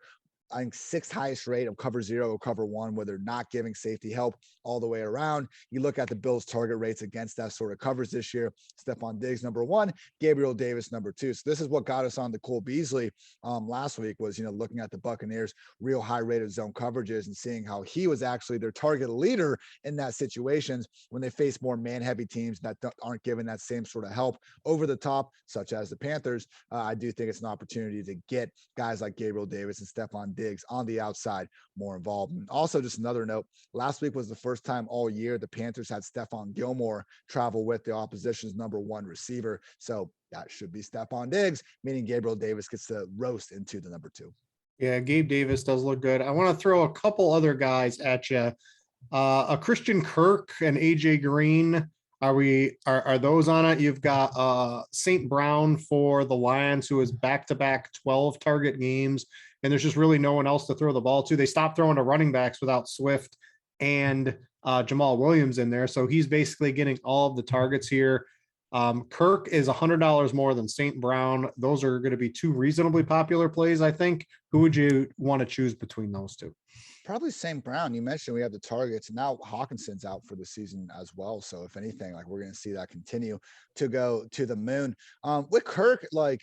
I think 6th highest rate of cover 0, cover 1, where they're not giving safety help all the way around. You look at the Bills' target rates against that sort of covers this year. Stephon Diggs, number 1, Gabriel Davis, number 2. So this is what got us on to Cole Beasley last week, was, looking at the Buccaneers' real high rate of zone coverages and seeing how he was actually their target leader in that situations when they face more man-heavy teams that aren't giving that same sort of help over the top, such as the Panthers. I do think it's an opportunity to get guys like Gabriel Davis and Stephon Diggs on the outside more involved. And also, just another note, last week was the first time all year the Panthers had Stephon Gilmore travel with the opposition's number 1 receiver. So that should be Stephon Diggs, meaning Gabriel Davis gets to roast into the number 2. Yeah, Gabe Davis does look good. I want to throw a couple other guys at you. A Christian Kirk and AJ Green. Are those on it? You've got St. Brown for the Lions, who is back-to-back 12 target games, and there's just really no one else to throw the ball to. They stopped throwing to running backs without Swift and Jamal Williams in there, so he's basically getting all of the targets here. Kirk is $100 more than St. Brown. Those are going to be 2 reasonably popular plays, I think. Who would you want to choose between those 2? Probably St. Brown. You mentioned we have the targets, and now Hawkinson's out for the season as well. So if anything, like we're going to see that continue to go to the moon. With Kirk, like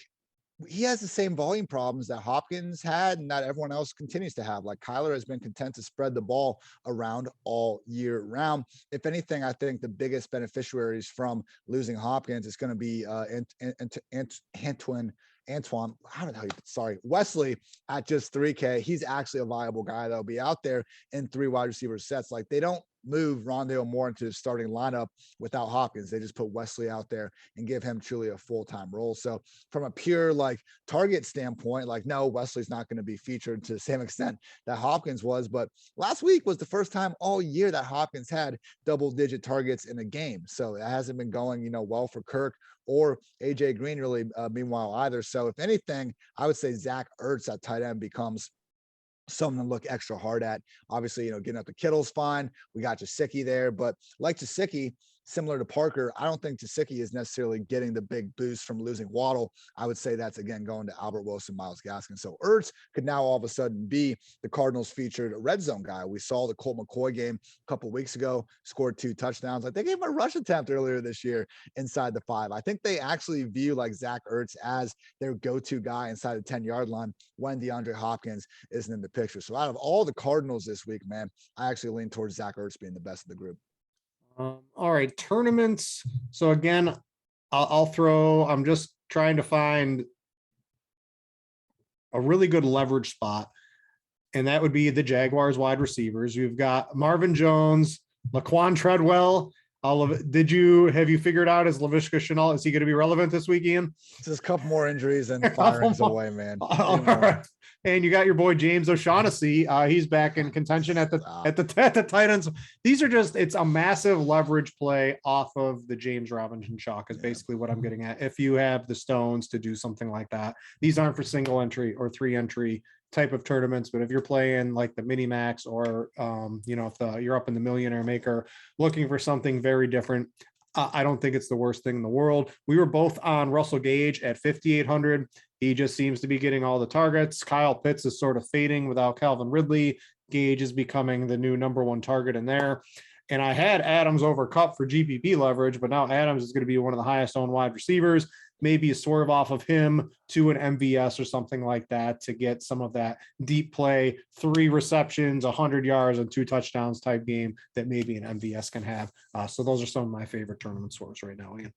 he has the same volume problems that Hopkins had and that everyone else continues to have. Like Kyler has been content to spread the ball around all year round. If anything, I think the biggest beneficiaries from losing Hopkins is going to be Antoine, how did I, sorry, Wesley at just 3K. He's actually a viable guy that'll be out there in 3 wide receiver sets. Like they don't move Rondale Moore into the starting lineup without Hopkins. They just put Wesley out there and give him truly a full-time role. So from a pure like target standpoint, like no, Wesley's not going to be featured to the same extent that Hopkins was. But last week was the first time all year that Hopkins had double-digit targets in a game. So it hasn't been going, well for Kirk or AJ Green really meanwhile either. So if anything, I would say Zach Ertz at tight end becomes something to look extra hard at. Obviously, getting up to Kittle's fine. We got Gesicki there, but like Gesicki, similar to Parker, I don't think Gesicki is necessarily getting the big boost from losing Waddle. I would say that's again going to Albert Wilson, Myles Gaskin. So Ertz could now all of a sudden be the Cardinals featured red zone guy. We saw the Colt McCoy game a couple of weeks ago, scored 2 touchdowns. Like they gave him a rush attempt earlier this year inside the 5. I think they actually view like Zach Ertz as their go-to guy inside the 10-yard line when DeAndre Hopkins isn't in the picture. So out of all the Cardinals this week, man, I actually lean towards Zach Ertz being the best of the group. All right, tournaments. So again, I'm just trying to find a really good leverage spot, and that would be the Jaguars wide receivers. You've got Marvin Jones, Laquan Treadwell. Have you figured out is Laviska Shenault, is he going to be relevant this week, Ian? Just a couple more injuries and firings away, man. All right. And you got your boy James O'Shaughnessy. He's back in contention at the tight ends. These are it's a massive leverage play off of the James Robinson chalk is basically what I'm getting at. If you have the stones to do something like that, these aren't for single entry or 3 entry type of tournaments, but if you're playing like the mini max or if you're up in the millionaire maker looking for something very different, I don't think it's the worst thing in the world. We were both on Russell Gage at 5,800. He just seems to be getting all the targets. Kyle Pitts is sort of fading without Calvin Ridley. Gage is becoming the new number 1 target in there. And I had Adams over Kupp for GPP leverage, but now Adams is going to be one of the highest owned wide receivers. Maybe a swerve off of him to an MVS or something like that to get some of that deep play, 3 receptions, 100 yards, and 2 touchdowns type game that maybe an MVS can have. So those are some of my favorite tournament scores right now, Ian.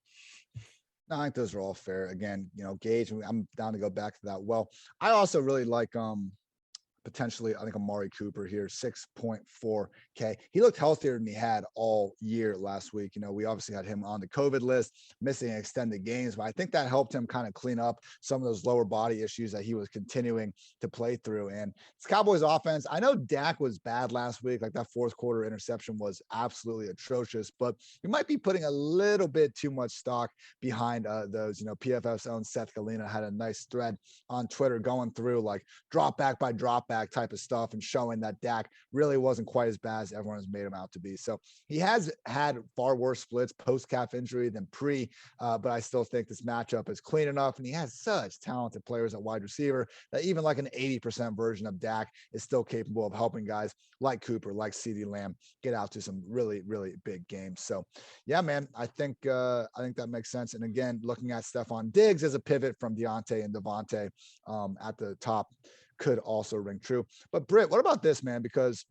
No, I think those are all fair. Again, Gage, I'm down to go back to that. Well, I also really like potentially, I think Amari Cooper here, 6.4K. He looked healthier than he had all year last week. We obviously had him on the COVID list, missing extended games, but I think that helped him kind of clean up some of those lower body issues that he was continuing to play through. And it's Cowboys offense. I know Dak was bad last week. Like that 4th quarter interception was absolutely atrocious, but you might be putting a little bit too much stock behind those. PFF's own Seth Galina had a nice thread on Twitter going through like drop back by drop back type of stuff and showing that Dak really wasn't quite as bad as everyone has made him out to be. So he has had far worse splits post calf injury than pre, but I still think this matchup is clean enough, and he has such talented players at wide receiver that even like an 80% version of Dak is still capable of helping guys like Cooper, like CeeDee Lamb get out to some really, really big games. So yeah, man, I think that makes sense. And again, looking at Stephon Diggs as a pivot from Deontay and Devontae at the top could also ring true. But Britt, what about this, man? Because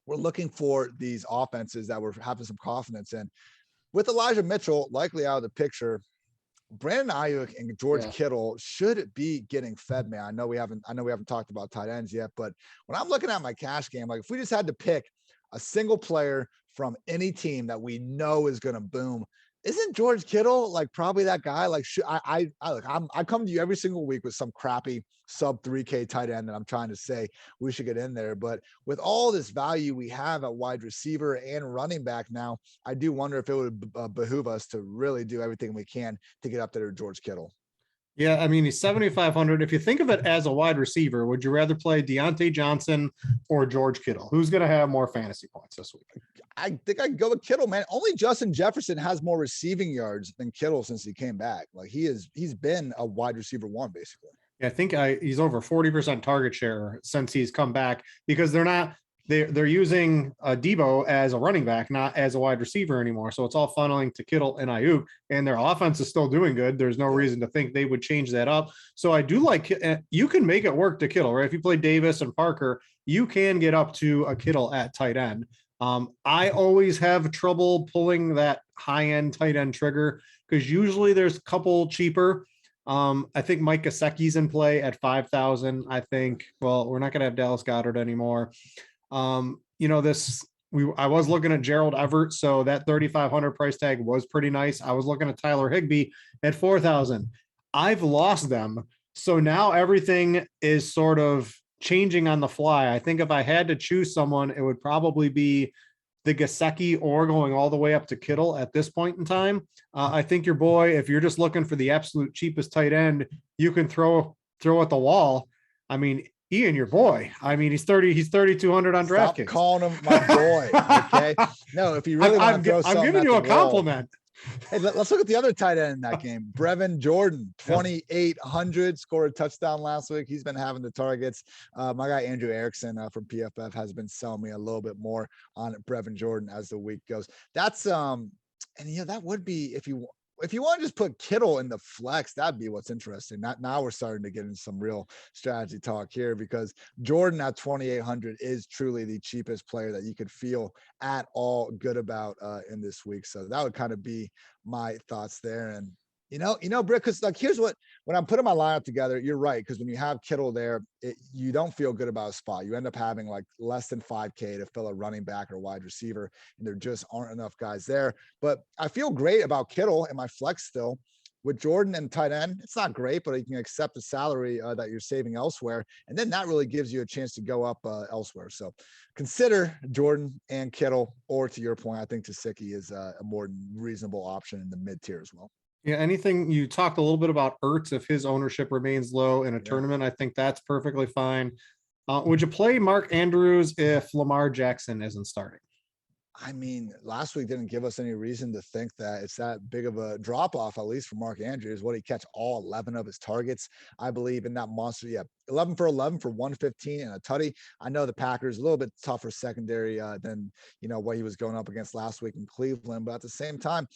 we're looking for these offenses that we're having some confidence in. With Elijah Mitchell likely out of the picture, Brandon Ayuk and George Kittle should be getting fed, man. I know we haven't talked about tight ends yet, but when I'm looking at my cash game, like if we just had to pick a single player from any team that we know is going to boom, isn't George Kittle like probably that guy? Like I come to you every single week with some crappy sub 3K tight end that I'm trying to say we should get in there. But with all this value we have at wide receiver and running back now, I do wonder if it would behoove us to really do everything we can to get up there to George Kittle. Yeah, I mean, he's 7,500. If you think of it as a wide receiver, would you rather play Deontay Johnson or George Kittle? Who's going to have more fantasy points this week? I think I'd go with Kittle, man. Only Justin Jefferson has more receiving yards than Kittle since he came back. Like he's been a wide receiver 1, basically. Yeah, I think he's over 40% target share since he's come back because they're not they're using Debo as a running back, not as a wide receiver anymore. So it's all funneling to Kittle and Ayuk, and their offense is still doing good. There's no reason to think they would change that up. So I do like, you can make it work to Kittle, right? If you play Davis and Parker, you can get up to a Kittle at tight end. I always have trouble pulling that high end tight end trigger because usually there's a couple cheaper. I think Mike Gesicki's in play at 5,000. I think, well, we're not going to have Dallas Goedert anymore. I was looking at Gerald Everett, so that 3,500 price tag was pretty nice. I was looking at Tyler Higbee at 4,000. I've lost them. So now everything is sort of changing on the fly. I think if I had to choose someone, it would probably be the Gesicki or going all the way up to Kittle at this point in time. I think your boy, if you're just looking for the absolute cheapest tight end, you can throw at the wall. I mean, Ian, your boy. I mean, he's 3,200 on DraftKings. Stop calling him my boy. Okay. No, if you really want to throw something, I'm giving you a compliment. Hey, let's look at the other tight end in that game. Brevin Jordan, 2,800, scored a touchdown last week. He's been having the targets. My guy Andrew Erickson from PFF has been selling me a little bit more on Brevin Jordan as the week goes. That's that would be if you want to just put Kittle in the flex, that'd be what's interesting. Now we're starting to get into some real strategy talk here because Jordan at 2,800 is truly the cheapest player that you could feel at all good about in this week. So that would kind of be my thoughts there. And Britt, because like here's when I'm putting my lineup together, you're right. Because when you have Kittle there, you don't feel good about a spot. You end up having like less than 5K to fill a running back or wide receiver, and there just aren't enough guys there. But I feel great about Kittle and my flex still. With Jordan and tight end, it's not great, but you can accept the salary that you're saving elsewhere. And then that really gives you a chance to go up elsewhere. So consider Jordan and Kittle, or to your point, I think Gesicki is a more reasonable option in the mid tier as well. Yeah, anything you talked a little bit about Ertz, if his ownership remains low in a tournament, I think that's perfectly fine. Would you play Mark Andrews if Lamar Jackson isn't starting? I mean, last week didn't give us any reason to think that it's that big of a drop off, at least for Mark Andrews. What, he catch all 11 of his targets, I believe, in that monster. Yeah, 11 for 115 and a tutty. I know the Packers a little bit tougher secondary than what he was going up against last week in Cleveland, but at the same time,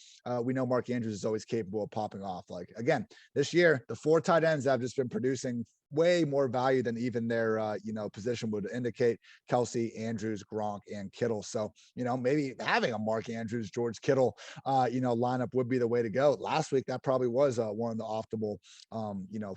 we know Mark Andrews is always capable of popping off. Like again, this year, the 4 tight ends have just been producing way more value than even their position would indicate: Kelsey, Andrews, Gronk, and Kittle. So maybe having a Mark Andrews, George Kittle lineup would be the way to go. Last week that probably was one of the optimal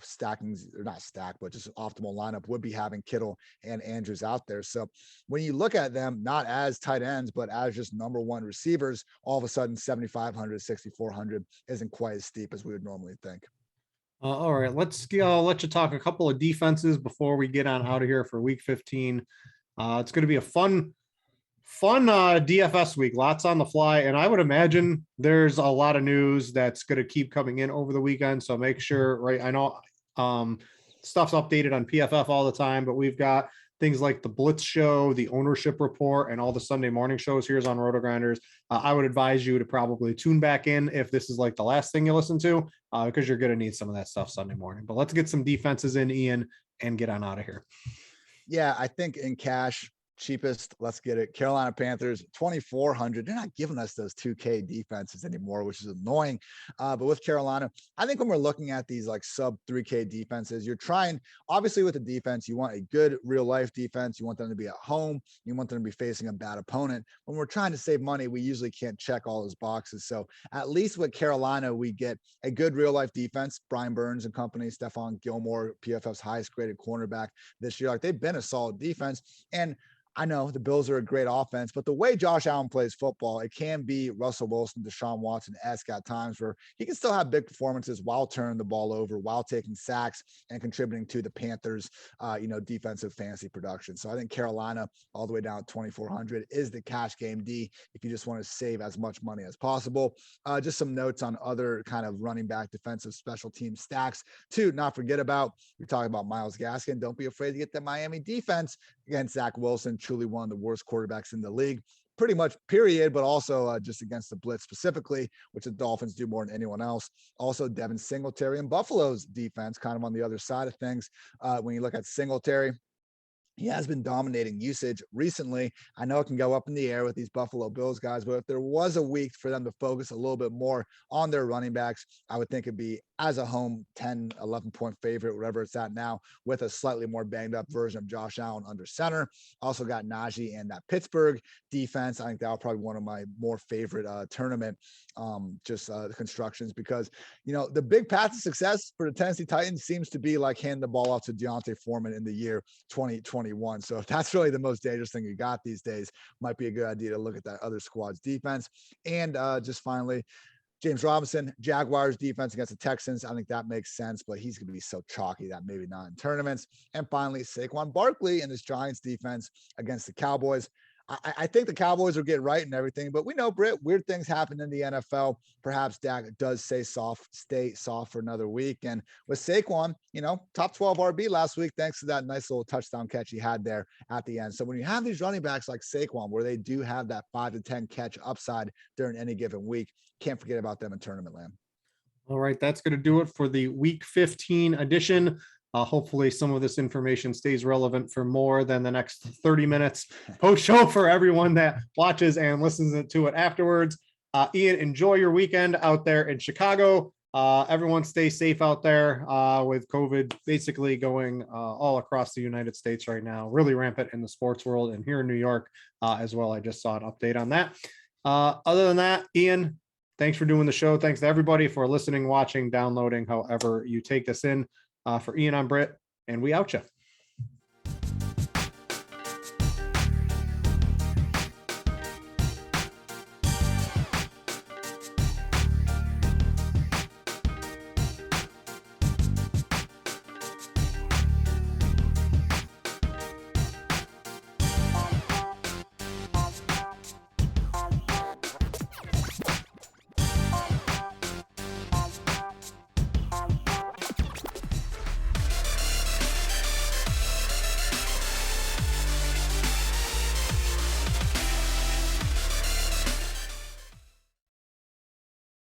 stackings, or not stack, but just optimal lineup would be having Kittle and Andrews out there. So when you look at them not as tight ends but as just number one receivers, all of a sudden 7,500, 6,400 isn't quite as steep as we would normally think. All right, let's let you talk a couple of defenses before we get on out of here for week 15. It's going to be a fun DFS week, lots on the fly. And I would imagine there's a lot of news that's going to keep coming in over the weekend. So make sure, right? I know stuff's updated on PFF all the time, but we've got things like the Blitz show, the ownership report, and all the Sunday morning shows here on RotoGrinders. I would advise you to probably tune back in if this is like the last thing you listen to, because you're going to need some of that stuff Sunday morning. But let's get some defenses in, Ian, and get on out of here. Yeah, I think in cash, cheapest, let's get it. Carolina Panthers, 2,400. They're not giving us those 2K defenses anymore, which is annoying. But with Carolina, I think when we're looking at these like sub 3K defenses, you're trying, obviously with the defense, you want a good real life defense. You want them to be at home. You want them to be facing a bad opponent. When we're trying to save money, we usually can't check all those boxes. So at least with Carolina, we get a good real life defense. Brian Burns and company, Stephon Gilmore, PFF's highest graded cornerback this year. Like, they've been a solid defense. And I know the Bills are a great offense, but the way Josh Allen plays football, it can be Russell Wilson, Deshaun Watson-esque at times, where he can still have big performances while turning the ball over, while taking sacks and contributing to the Panthers, defensive fantasy production. So I think Carolina all the way down at 2,400 is the cash game D if you just want to save as much money as possible. Just some notes on other kind of running back defensive special team stacks to not forget about. You're talking about Myles Gaskin. Don't be afraid to get the Miami defense against Zach Wilson, truly one of the worst quarterbacks in the league, pretty much period, but also just against the blitz specifically, which the Dolphins do more than anyone else. Also Devin Singletary and Buffalo's defense kind of on the other side of things. When you look at Singletary, he has been dominating usage recently. I know it can go up in the air with these Buffalo Bills guys, but if there was a week for them to focus a little bit more on their running backs, I would think it'd be as a home 10, 11 point favorite, whatever it's at now, with a slightly more banged up version of Josh Allen under center. Also got Najee and that Pittsburgh defense. I think that'll probably be one of my more favorite tournament constructions, because, the big path to success for the Tennessee Titans seems to be like handing the ball off to Deontay Foreman in the year 2021. So if that's really the most dangerous thing you got these days, might be a good idea to look at that other squad's defense. And just finally, James Robinson, Jaguars defense against the Texans. I think that makes sense, but he's going to be so chalky that maybe not in tournaments. And finally, Saquon Barkley and his Giants defense against the Cowboys. I think the Cowboys are getting right and everything, but we know, Britt, weird things happen in the NFL. Perhaps Dak does stay soft for another week. And with Saquon, top 12 RB last week, thanks to that nice little touchdown catch he had there at the end. So when you have these running backs like Saquon, where they do have that 5 to 10 catch upside during any given week, can't forget about them in tournament land. All right, that's going to do it for the Week 15 edition. Hopefully some of this information stays relevant for more than the next 30 minutes post-show for everyone that watches and listens to it afterwards. Ian, enjoy your weekend out there in Chicago. Everyone stay safe out there with COVID basically going all across the United States right now, really rampant in the sports world and here in New York as well. I just saw an update on that. Other than that, Ian, thanks for doing the show. Thanks to everybody for listening, watching, downloading, however you take this in. For Ian, I'm Britt, and we out ya.